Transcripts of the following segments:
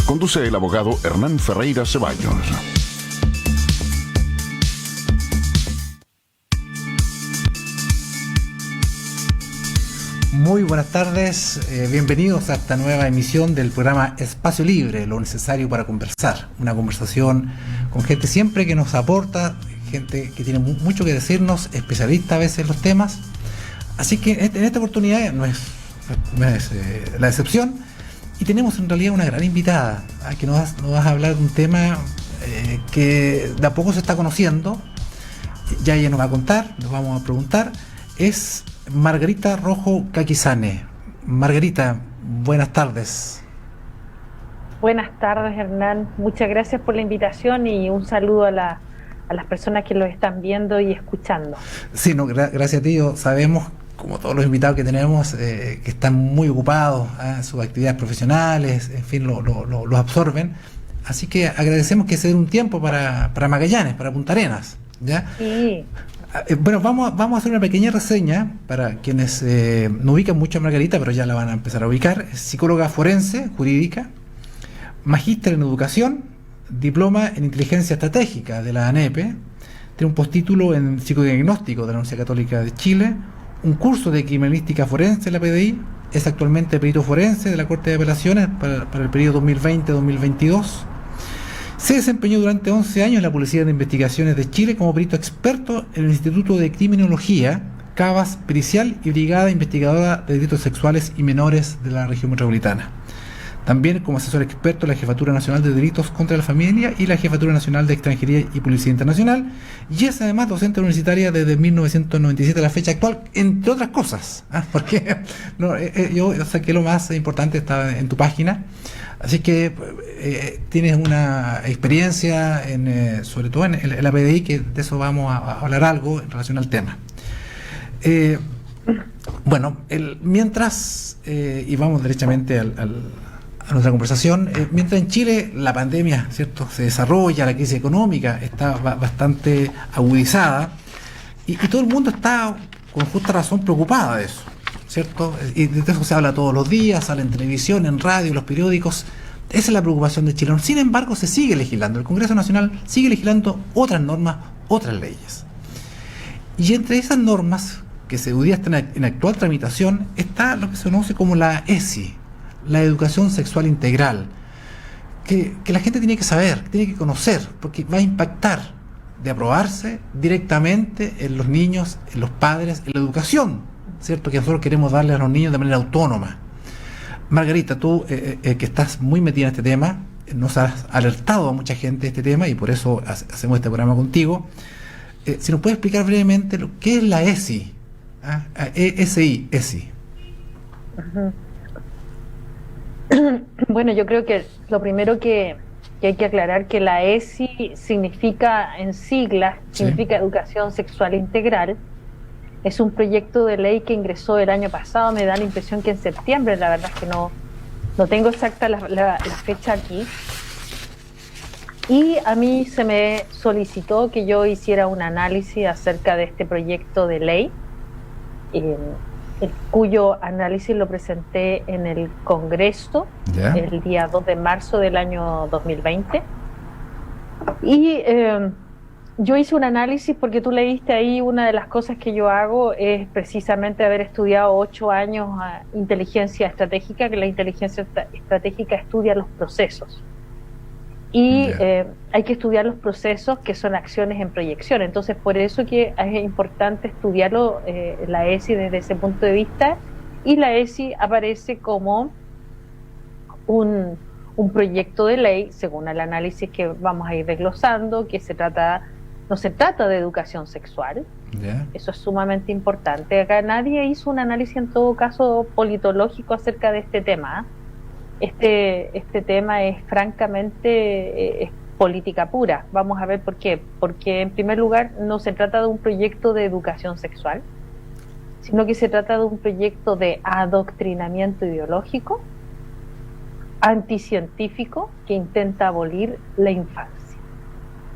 Conduce el abogado Hernán Ferreira Ceballos. Muy buenas tardes, bienvenidos a esta nueva emisión del programa Espacio Libre, lo necesario para conversar. Una conversación con gente siempre que nos aporta, gente que tiene mucho que decirnos, especialista a veces en los temas. Así que en esta oportunidad no es la excepción, y tenemos en realidad una gran invitada que nos va a hablar de un tema que de a poco se está conociendo. Ya ella nos va a contar, nos vamos a preguntar. Es Margarita Rojo Caquisane. Margarita, buenas tardes. Buenas tardes, Hernán. Muchas gracias por la invitación y un saludo a las personas que lo están viendo y escuchando. Sí, no, gracias a ti. Sabemos, como todos los invitados que tenemos, que están muy ocupados, sus actividades profesionales, en fin, lo absorben. Así que agradecemos que se den un tiempo para Magallanes, para Punta Arenas, ¿ya? Sí. Bueno, vamos a hacer una pequeña reseña para quienes no ubican mucho a Margarita, pero ya la van a empezar a ubicar. Es psicóloga forense, jurídica, magíster en educación, diploma en inteligencia estratégica de la ANEPE, tiene un postítulo en psicodiagnóstico de la Universidad Católica de Chile, un curso de criminalística forense en la PDI, es actualmente perito forense de la Corte de Apelaciones para el periodo 2020-2022. Se desempeñó durante 11 años en la Policía de Investigaciones de Chile como perito experto en el Instituto de Criminología, Cabas Pericial y Brigada Investigadora de Delitos Sexuales y Menores de la región metropolitana. También como asesor experto en la Jefatura Nacional de Delitos contra la Familia y la Jefatura Nacional de Extranjería y Policía Internacional, y es además docente universitaria desde 1997 a la fecha actual, entre otras cosas, porque yo saqué lo más importante, está en tu página. Así que tienes una experiencia, sobre todo en la PDI, que de eso vamos a hablar algo en relación al tema. Mientras, y vamos derechamente a nuestra conversación, mientras en Chile la pandemia, ¿cierto?, se desarrolla, la crisis económica está bastante agudizada, y todo el mundo está con justa razón preocupada de eso, ¿cierto? Y de eso se habla todos los días, sale en televisión, en radio, en los periódicos. Esa es la preocupación de Chile. Sin embargo, se sigue legislando. El Congreso Nacional sigue legislando otras normas, otras leyes. Y entre esas normas que hoy día están en actual tramitación está lo que se conoce como la ESI, la educación sexual integral, que la gente tiene que saber, tiene que conocer, porque va a impactar, de aprobarse, directamente en los niños, en los padres, en la educación, ¿cierto?, que nosotros queremos darle a los niños de manera autónoma. Margarita, tú que estás muy metida en este tema, nos has alertado a mucha gente de este tema y por eso hacemos este programa contigo. Si nos puedes explicar brevemente qué es la ESI, ESI. Uh-huh. Bueno, yo creo que lo primero que hay que aclarar que la ESI significa, en siglas, significa Educación Sexual Integral. Es un proyecto de ley que ingresó el año pasado, me da la impresión que en septiembre, la verdad es que no tengo exacta la fecha aquí. Y a mí se me solicitó que yo hiciera un análisis acerca de este proyecto de ley, cuyo análisis lo presenté en el Congreso el día 2 de marzo del año 2020. Y yo hice un análisis porque tú leíste ahí, una de las cosas que yo hago es precisamente haber estudiado 8 años inteligencia estratégica, que la inteligencia estratégica estudia los procesos. Y hay que estudiar los procesos que son acciones en proyección. Entonces, por eso que es importante estudiarlo, la ESI desde ese punto de vista. Y la ESI aparece como un proyecto de ley, según el análisis que vamos a ir desglosando, que no se trata de educación sexual. Eso es sumamente importante. Acá nadie hizo un análisis, en todo caso, politológico acerca de este tema. Este tema es francamente es política pura. Vamos a ver por qué. Porque en primer lugar no se trata de un proyecto de educación sexual, sino que se trata de un proyecto de adoctrinamiento ideológico, anticientífico, que intenta abolir la infancia.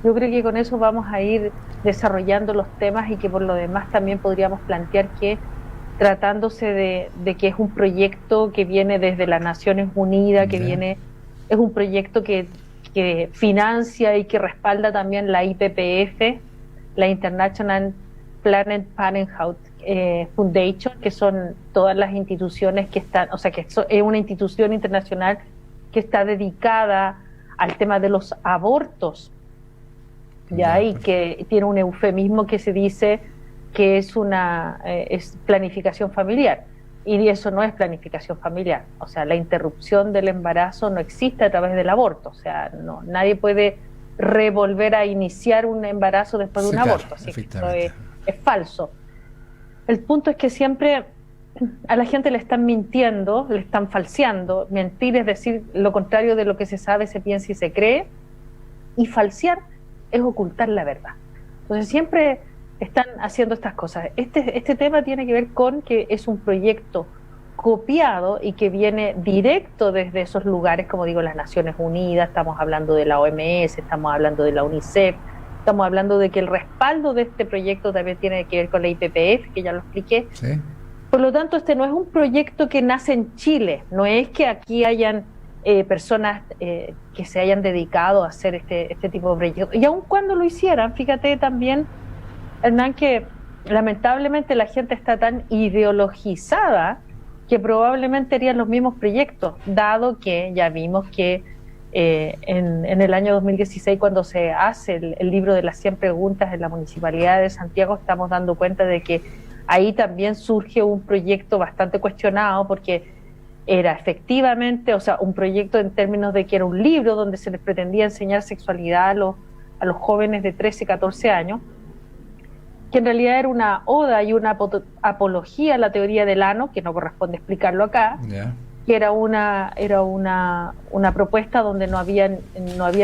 Yo creo que con eso vamos a ir desarrollando los temas y que por lo demás también podríamos plantear que tratándose de que es un proyecto que viene desde las Naciones Unidas, que viene es un proyecto que financia y que respalda también la IPPF, la International Planned Parenthood Foundation, que son todas las instituciones que están, o sea, que es una institución internacional que está dedicada al tema de los abortos, ¿ya? Y que tiene un eufemismo que se dice que es es planificación familiar, y eso no es planificación familiar. O sea, la interrupción del embarazo no existe a través del aborto. O sea, nadie puede revolver a iniciar un embarazo después de un aborto, así que eso es falso. El punto es que siempre a la gente le están mintiendo, le están falseando. Mentir es decir lo contrario de lo que se sabe, se piensa y se cree, y falsear es ocultar la verdad. Entonces siempre están haciendo estas cosas. Este tema tiene que ver con que es un proyecto copiado y que viene directo desde esos lugares, como digo, las Naciones Unidas, estamos hablando de la OMS, estamos hablando de la UNICEF, estamos hablando de que el respaldo de este proyecto también tiene que ver con la IPPF, que ya lo expliqué. Sí. Por lo tanto, este no es un proyecto que nace en Chile, no es que aquí hayan personas que se hayan dedicado a hacer este tipo de proyectos. Y aun cuando lo hicieran, fíjate también, Hernán, que lamentablemente la gente está tan ideologizada que probablemente harían los mismos proyectos, dado que ya vimos que en el año 2016, cuando se hace el libro de las 100 preguntas en la Municipalidad de Santiago, estamos dando cuenta de que ahí también surge un proyecto bastante cuestionado, porque era efectivamente, o sea, un proyecto en términos de que era un libro donde se les pretendía enseñar sexualidad a los jóvenes de 13, 14 años, que en realidad era una oda y una apología a la teoría del ano, que no corresponde explicarlo acá, que era una propuesta donde no habían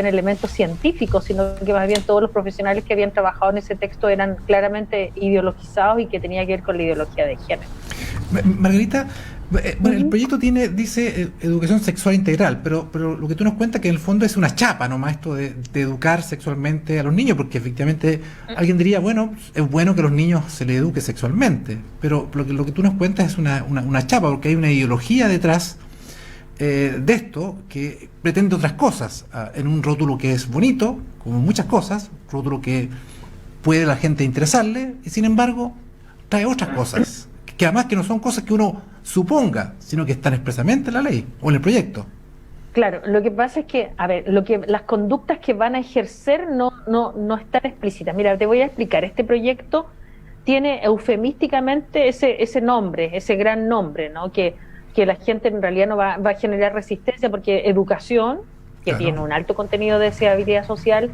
elementos científicos, sino que más bien todos los profesionales que habían trabajado en ese texto eran claramente ideologizados y que tenía que ver con la ideología de género. Margarita, bueno, el proyecto dice educación sexual integral, pero lo que tú nos cuentas que en el fondo es una chapa nomás esto de educar sexualmente a los niños, porque efectivamente alguien diría, bueno, es bueno que a los niños se les eduque sexualmente, pero lo que tú nos cuentas es una chapa, porque hay una ideología detrás de esto que pretende otras cosas, en un rótulo que es bonito, como muchas cosas, rótulo que puede a la gente interesarle, y sin embargo trae otras cosas, que además que no son cosas que uno suponga, sino que están expresamente en la ley o en el proyecto. Claro, lo que pasa es que, a ver, las conductas que van a ejercer no están explícitas. Mira, te voy a explicar. Este proyecto tiene eufemísticamente ese nombre, ese gran nombre, ¿no? Que la gente en realidad no va a generar resistencia, porque educación, que claro, tiene un alto contenido de deseabilidad social,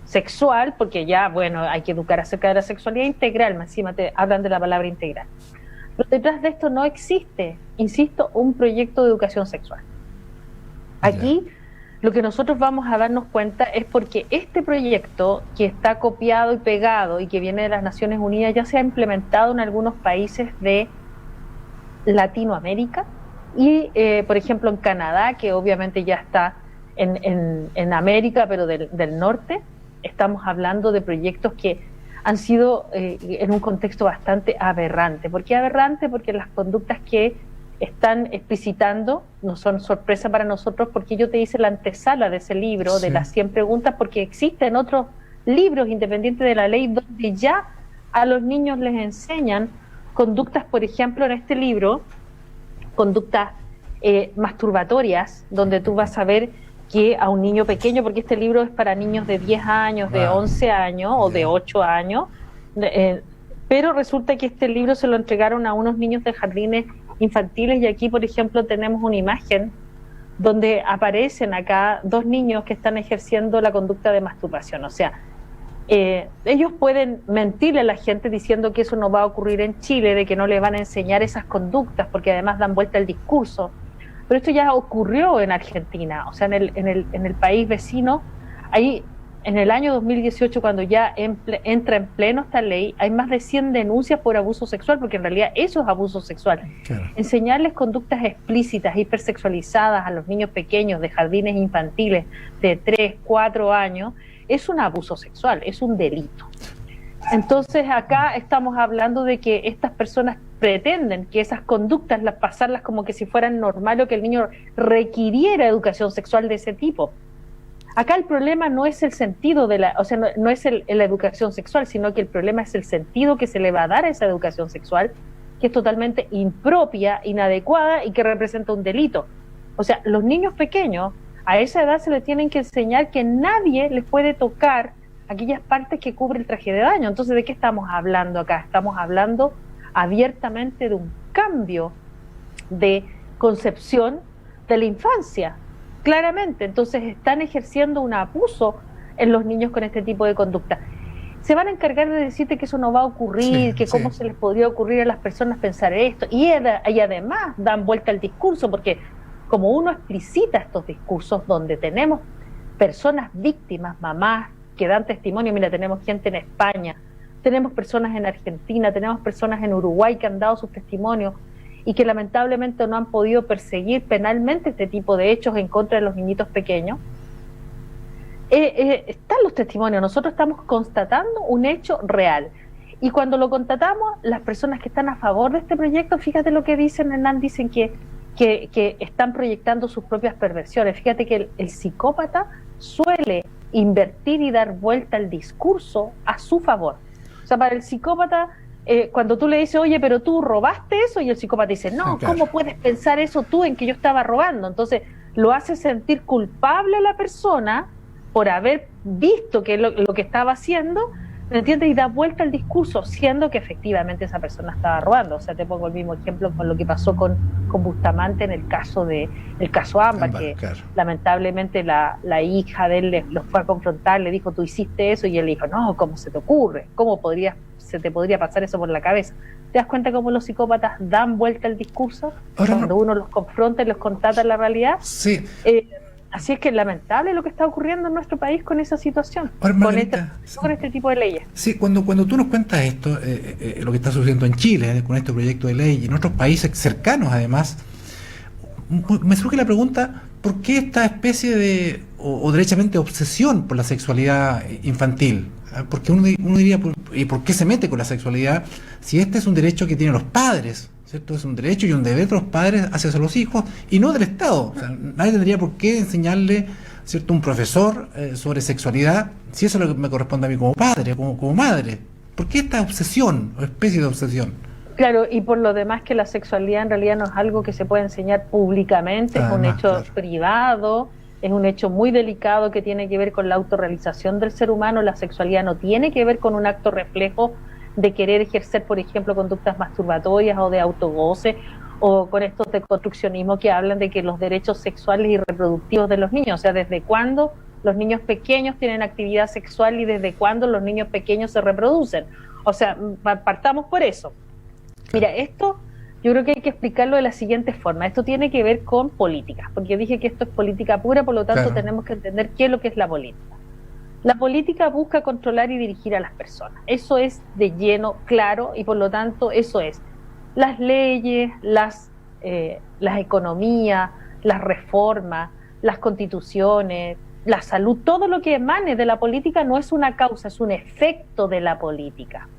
sexual, porque ya, bueno, hay que educar acerca de la sexualidad integral, más encima te hablan de la palabra integral. Pero detrás de esto no existe, insisto, un proyecto de educación sexual. Aquí lo que nosotros vamos a darnos cuenta es porque este proyecto, que está copiado y pegado y que viene de las Naciones Unidas, ya se ha implementado en algunos países de Latinoamérica y, por ejemplo, en Canadá, que obviamente ya está en América, pero del norte. Estamos hablando de proyectos que han sido en un contexto bastante aberrante. ¿Por qué aberrante? Porque las conductas que están explicitando no son sorpresa para nosotros, porque yo te hice la antesala de ese libro, de las 100 preguntas, porque existen otros libros independientes de la ley donde ya a los niños les enseñan conductas, por ejemplo, en este libro, conductas masturbatorias, donde tú vas a ver que a un niño pequeño, porque este libro es para niños de 10 años, de 11 años o de 8 años, pero resulta que este libro se lo entregaron a unos niños de jardines infantiles, y aquí, por ejemplo, tenemos una imagen donde aparecen acá 2 niños que están ejerciendo la conducta de masturbación. O sea, ellos pueden mentirle a la gente diciendo que eso no va a ocurrir en Chile, de que no les van a enseñar esas conductas, porque además dan vuelta el discurso. Pero esto ya ocurrió en Argentina, o sea, en el país vecino. Ahí, en el año 2018, cuando ya entra en pleno esta ley, hay más de 100 denuncias por abuso sexual, porque en realidad eso es abuso sexual. Claro. Enseñarles conductas explícitas, hipersexualizadas a los niños pequeños de jardines infantiles de 3, 4 años, es un abuso sexual, es un delito. Entonces acá estamos hablando de que estas personas pretenden que esas conductas las pasarlas como que si fueran normal o que el niño requiriera educación sexual de ese tipo. Acá el problema no es el sentido de no es la educación sexual, sino que el problema es el sentido que se le va a dar a esa educación sexual, que es totalmente impropia, inadecuada y que representa un delito. O sea, los niños pequeños, a esa edad se les tienen que enseñar que nadie les puede tocar aquellas partes que cubre el traje de baño. Entonces, ¿de qué estamos hablando acá? Estamos hablando abiertamente de un cambio de concepción de la infancia, claramente. Entonces están ejerciendo un abuso en los niños con este tipo de conducta. Se van a encargar de decirte que eso no va a ocurrir, cómo se les podría ocurrir a las personas pensar esto, y además dan vuelta al discurso, porque como uno explicita estos discursos donde tenemos personas víctimas, mamás, que dan testimonio, mira, tenemos gente en España, tenemos personas en Argentina, tenemos personas en Uruguay que han dado sus testimonios y que lamentablemente no han podido perseguir penalmente este tipo de hechos en contra de los niñitos pequeños. Están los testimonios, nosotros estamos constatando un hecho real. Y cuando lo constatamos, las personas que están a favor de este proyecto, fíjate lo que dicen, Hernán, dicen que están proyectando sus propias perversiones. Fíjate que el psicópata suele invertir y dar vuelta al discurso a su favor. O sea, para el psicópata, cuando tú le dices, oye, pero tú robaste eso, y el psicópata dice, no, claro, ¿cómo puedes pensar eso tú en que yo estaba robando? Entonces lo hace sentir culpable a la persona por haber visto que lo que estaba haciendo, ¿me entiendes? Y da vuelta al discurso, siendo que efectivamente esa persona estaba robando. O sea, te pongo el mismo ejemplo con lo que pasó con Bustamante en el caso Ámbar, que claro, lamentablemente la hija de él los fue a confrontar, le dijo, tú hiciste eso, y él le dijo, no, ¿cómo se te ocurre? ¿Cómo se te podría pasar eso por la cabeza? ¿Te das cuenta cómo los psicópatas dan vuelta al discurso? Ahora cuando uno los confronta y los constata la realidad. Sí. Así es que es lamentable lo que está ocurriendo en nuestro país con esa situación, con este tipo de leyes. Sí, cuando tú nos cuentas esto, lo que está sucediendo en Chile, con este proyecto de ley y en otros países cercanos además, me surge la pregunta, ¿por qué esta especie de, o derechamente obsesión por la sexualidad infantil? Porque uno diría, ¿y por qué se mete con la sexualidad si este es un derecho que tienen los padres? ¿Cierto? Es un derecho y un deber de los padres hacia los hijos y no del Estado. O sea, nadie tendría por qué enseñarle, ¿cierto?, un profesor sobre sexualidad, si eso es lo que me corresponde a mí como padre, como madre. ¿Por qué esta obsesión o especie de obsesión? Claro, y por lo demás que la sexualidad en realidad no es algo que se puede enseñar públicamente, es un hecho privado, es un hecho muy delicado que tiene que ver con la autorrealización del ser humano. La sexualidad no tiene que ver con un acto reflejo de querer ejercer, por ejemplo, conductas masturbatorias o de autogoce, o con estos de construccionismo que hablan de que los derechos sexuales y reproductivos de los niños, o sea, desde cuándo los niños pequeños tienen actividad sexual y desde cuándo los niños pequeños se reproducen. O sea, partamos por eso. Mira, esto yo creo que hay que explicarlo de la siguiente forma. Esto tiene que ver con política, porque dije que esto es política pura, por lo tanto tenemos que entender qué es lo que es la política. La política busca controlar y dirigir a las personas. Eso es de lleno claro y por lo tanto eso es las leyes, las economías, las reformas, las constituciones, la salud, todo lo que emane de la política no es una causa, es un efecto de la política.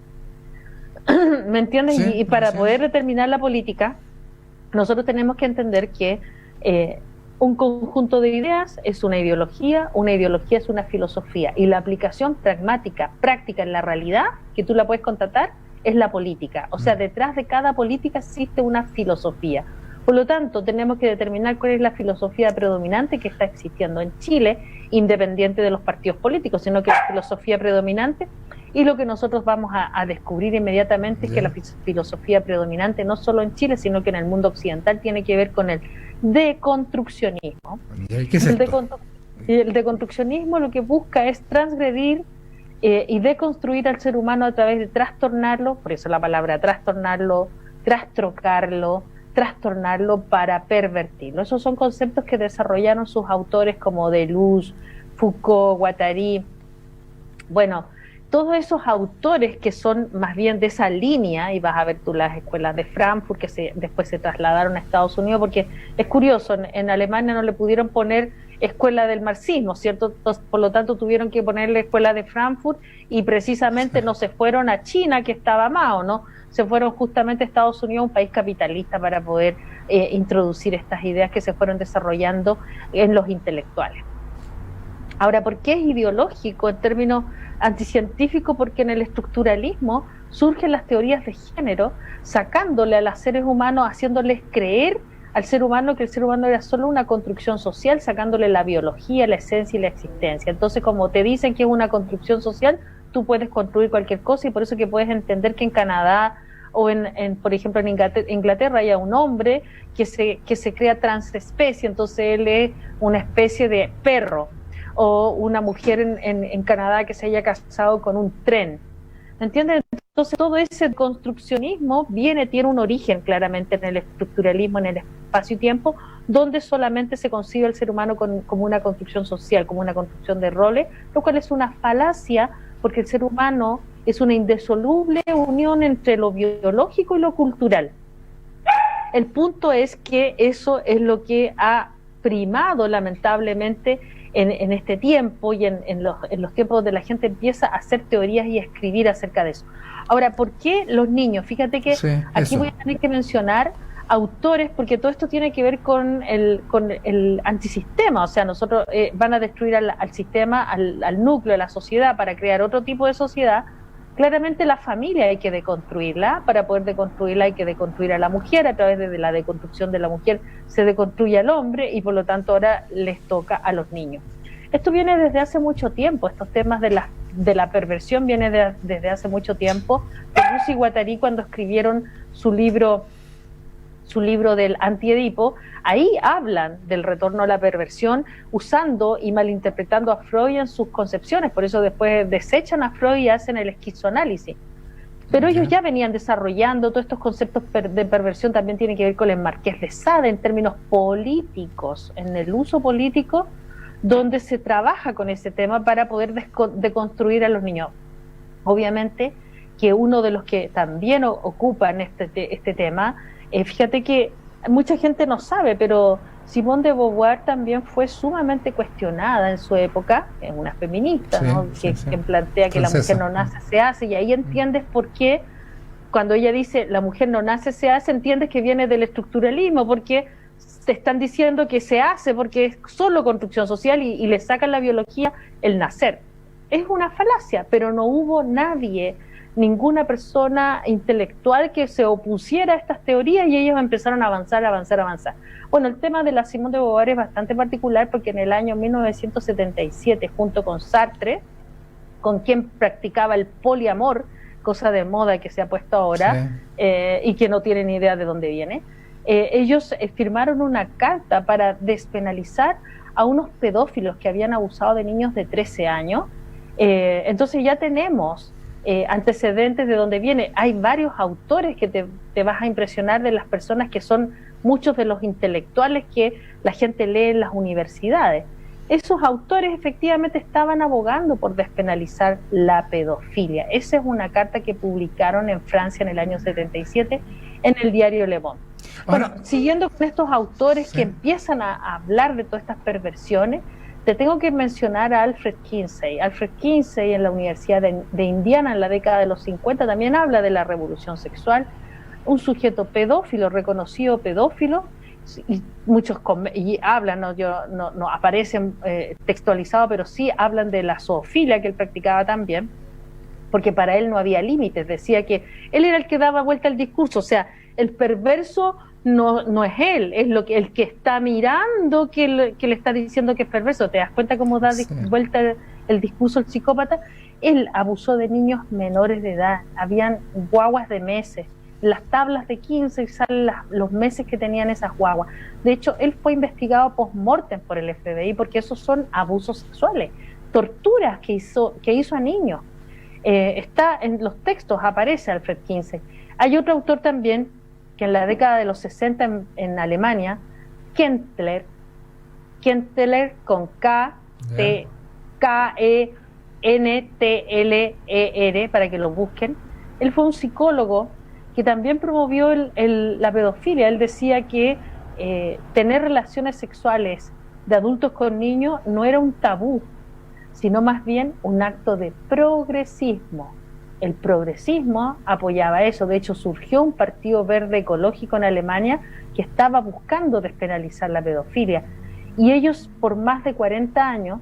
¿Me entiendes? Sí, y para poder determinar la política, nosotros tenemos que entender que un conjunto de ideas es una ideología es una filosofía, y la aplicación pragmática, práctica en la realidad, que tú la puedes constatar, es la política. O sea, detrás de cada política existe una filosofía. Por lo tanto, tenemos que determinar cuál es la filosofía predominante que está existiendo en Chile, independiente de los partidos políticos, sino que la filosofía predominante, y lo que nosotros vamos a descubrir inmediatamente es que la filosofía predominante no solo en Chile, sino que en el mundo occidental tiene que ver con el deconstruccionismo. ¿Qué es esto? El deconstruccionismo lo que busca es transgredir y deconstruir al ser humano a través de trastornarlo, por eso la palabra trastornarlo, trastrocarlo, trastornarlo para pervertirlo. Esos son conceptos que desarrollaron sus autores como Deleuze, Foucault, Guattari. Bueno, todos esos autores que son más bien de esa línea, y vas a ver tú las escuelas de Frankfurt que después se trasladaron a Estados Unidos, porque es curioso, en Alemania no le pudieron poner escuela del marxismo, ¿cierto? Por lo tanto tuvieron que ponerle escuela de Frankfurt y precisamente no se fueron a China, que estaba Mao, ¿no? Se fueron justamente a Estados Unidos, un país capitalista, para poder introducir estas ideas que se fueron desarrollando en los intelectuales. Ahora, ¿por qué es ideológico en términos anticientíficos? Porque en el estructuralismo surgen las teorías de género, sacándole a los seres humanos, haciéndoles creer al ser humano que el ser humano era solo una construcción social, sacándole la biología, la esencia y la existencia. Entonces, como te dicen que es una construcción social, tú puedes construir cualquier cosa, y por eso que puedes entender que en Canadá o por ejemplo en Inglaterra haya un hombre que se crea transespecie, entonces él es una especie de perro, o una mujer en Canadá que se haya casado con un tren, ¿entiendes? Entonces todo ese construccionismo tiene un origen claramente en el estructuralismo, en el espacio y tiempo, donde solamente se concibe al ser humano como una construcción social, como una construcción de roles, lo cual es una falacia, porque el ser humano es una indisoluble unión entre lo biológico y lo cultural. El punto es que eso es lo que ha primado lamentablemente en este tiempo, y en los tiempos donde la gente empieza a hacer teorías y a escribir acerca de eso. Ahora, ¿por qué los niños? Fíjate que sí, aquí voy a tener que mencionar autores, porque todo esto tiene que ver con el antisistema, o sea, nosotros van a destruir al sistema, al núcleo de la sociedad para crear otro tipo de sociedad. Claramente la familia hay que deconstruirla, para poder deconstruirla hay que deconstruir a la mujer, a través de la deconstrucción de la mujer se deconstruye al hombre, y por lo tanto ahora les toca a los niños. Esto viene desde hace mucho tiempo, estos temas de la perversión viene desde hace mucho tiempo. Deleuze y Guattari, cuando escribieron su libro del Antiedipo, ahí hablan del retorno a la perversión, usando y malinterpretando a Freud en sus concepciones. Por eso después desechan a Freud y hacen el esquizoanálisis. Pero ellos ya venían desarrollando todos estos conceptos de perversión. También tiene que ver con el Marqués de Sade en términos políticos, en el uso político, donde se trabaja con ese tema para poder deconstruir a los niños. Obviamente que uno de los que también ocupan este tema, fíjate que mucha gente no sabe, pero Simone de Beauvoir también fue sumamente cuestionada en su época, es una feminista, ¿no? Que plantea que Francesa. La mujer no nace, se hace, y ahí entiendes por qué, cuando ella dice la mujer no nace, se hace, entiendes que viene del estructuralismo, porque te están diciendo que se hace porque es solo construcción social, y le sacan la biología el nacer. Es una falacia, pero no hubo ninguna persona intelectual que se opusiera a estas teorías, y ellos empezaron a avanzar. Bueno, el tema de la Simone de Beauvoir es bastante particular, porque en el año 1977, junto con Sartre, con quien practicaba el poliamor, cosa de moda que se ha puesto ahora, y que no tienen idea de dónde viene, ellos firmaron una carta para despenalizar a unos pedófilos que habían abusado de niños de 13 años. Entonces ya tenemos antecedentes de dónde viene. Hay varios autores que te vas a impresionar, de las personas que son muchos de los intelectuales que la gente lee en las universidades. Esos autores efectivamente estaban abogando por despenalizar la pedofilia. Esa es una carta que publicaron en Francia en el año 77 en el diario Le Monde. Bueno, siguiendo con estos autores que empiezan a hablar de todas estas perversiones, te tengo que mencionar a Alfred Kinsey. Alfred Kinsey, en la Universidad de Indiana, en la década de los 50, también habla de la revolución sexual. Un sujeto pedófilo, reconocido pedófilo, y muchos hablan, no aparecen textualizados, pero sí hablan de la zoofilia que él practicaba también, porque para él no había límites. Decía que él era el que daba vuelta al discurso, o sea, el perverso no es él, es el que está mirando que le está diciendo que es perverso. ¿Te das cuenta cómo da vuelta el discurso el psicópata? Él abusó de niños menores de edad, habían guaguas de meses. Las tablas de 15 salen los meses que tenían esas guaguas. De hecho, él fue investigado post-mortem por el FBI, porque esos son abusos sexuales, torturas que hizo a niños. Está en los textos, aparece Alfred Kinsey. Hay otro autor también que en la década de los 60 en Alemania, Kentler con Kentler, para que lo busquen. Él fue un psicólogo que también promovió la pedofilia. Él decía que tener relaciones sexuales de adultos con niños no era un tabú, sino más bien un acto de progresismo. El progresismo apoyaba eso. De hecho, surgió un partido verde ecológico en Alemania que estaba buscando despenalizar la pedofilia. Y ellos, por más de 40 años,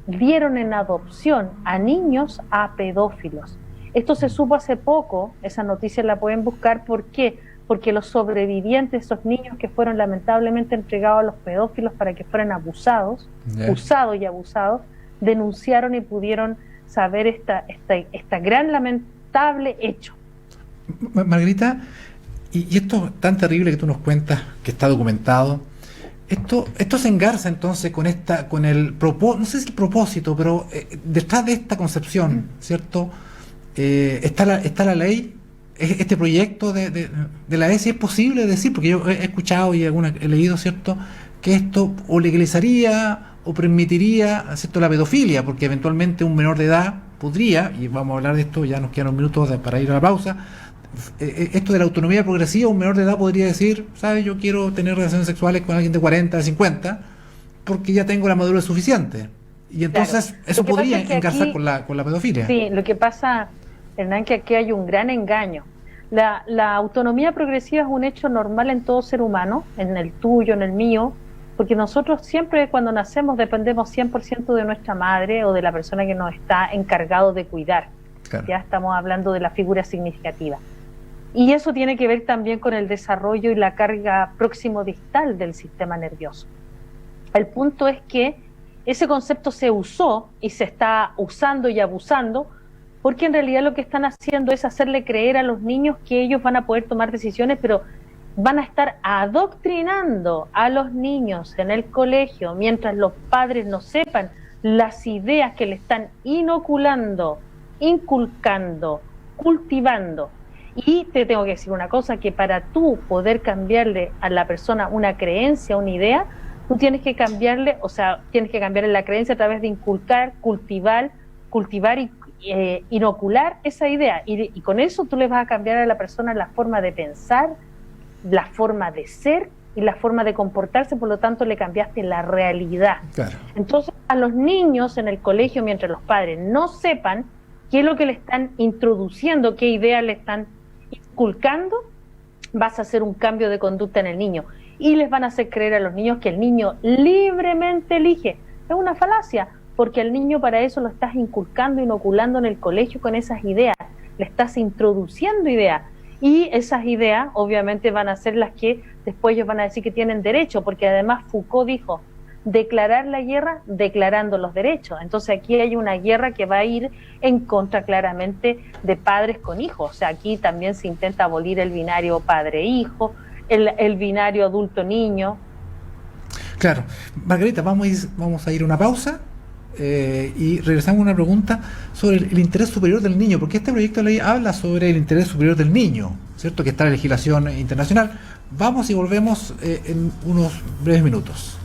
dieron en adopción a niños a pedófilos. Esto se supo hace poco, esa noticia la pueden buscar. ¿Por qué? Porque los sobrevivientes, esos niños que fueron lamentablemente entregados a los pedófilos para que fueran abusados, usados y abusados, denunciaron y pudieron saber esta gran lamentable hecho. Margarita, y esto tan terrible que tú nos cuentas, que está documentado, esto se engarza entonces con el propósito, no sé si el propósito, pero detrás de esta concepción, ¿cierto? Está la ley, este proyecto de la ESI. ¿Es posible decir, porque yo he escuchado y he leído, ¿cierto?, que esto o legalizaría o permitiría, ¿cierto?, la pedofilia, porque eventualmente un menor de edad podría, y vamos a hablar de esto, ya nos quedan unos minutos para ir a la pausa, esto de la autonomía progresiva, un menor de edad podría decir, ¿sabes?, yo quiero tener relaciones sexuales con alguien de 40, de 50, porque ya tengo la madurez suficiente. Y entonces claro, eso podría engarzar con la pedofilia. Sí, lo que pasa, Hernán, que aquí hay un gran engaño. La autonomía progresiva es un hecho normal en todo ser humano, en el tuyo, en el mío, porque nosotros siempre cuando nacemos dependemos 100% de nuestra madre o de la persona que nos está encargado de cuidar. Claro. Ya estamos hablando de la figura significativa. Y eso tiene que ver también con el desarrollo y la carga próximo-distal del sistema nervioso. El punto es que ese concepto se usó y se está usando y abusando porque en realidad lo que están haciendo es hacerle creer a los niños que ellos van a poder tomar decisiones, pero van a estar adoctrinando a los niños en el colegio mientras los padres no sepan las ideas que le están inoculando, inculcando, cultivando. Y te tengo que decir una cosa, que para tú poder cambiarle a la persona una creencia, una idea, tú tienes que cambiarle, tienes que cambiarle la creencia a través de inculcar, cultivar y inocular esa idea. Y con eso tú le vas a cambiar a la persona la forma de pensar, la forma de ser y la forma de comportarse, por lo tanto le cambiaste la realidad. Claro. Entonces a los niños en el colegio, mientras los padres no sepan qué es lo que le están introduciendo, qué ideas le están inculcando, vas a hacer un cambio de conducta en el niño y les van a hacer creer a los niños que el niño libremente elige. Es una falacia, porque al niño para eso lo estás inculcando, inoculando en el colegio con esas ideas, le estás introduciendo ideas. Y esas ideas obviamente van a ser las que después ellos van a decir que tienen derecho, porque además Foucault dijo, declarar la guerra declarando los derechos. Entonces aquí hay una guerra que va a ir en contra claramente de padres con hijos. O sea, aquí también se intenta abolir el binario padre-hijo, el binario adulto-niño. Claro. Margarita, vamos a ir a una pausa. Y regresamos a una pregunta sobre el interés superior del niño, porque este proyecto de ley habla sobre el interés superior del niño, ¿cierto?, que está en la legislación internacional. Vamos y volvemos en unos breves minutos.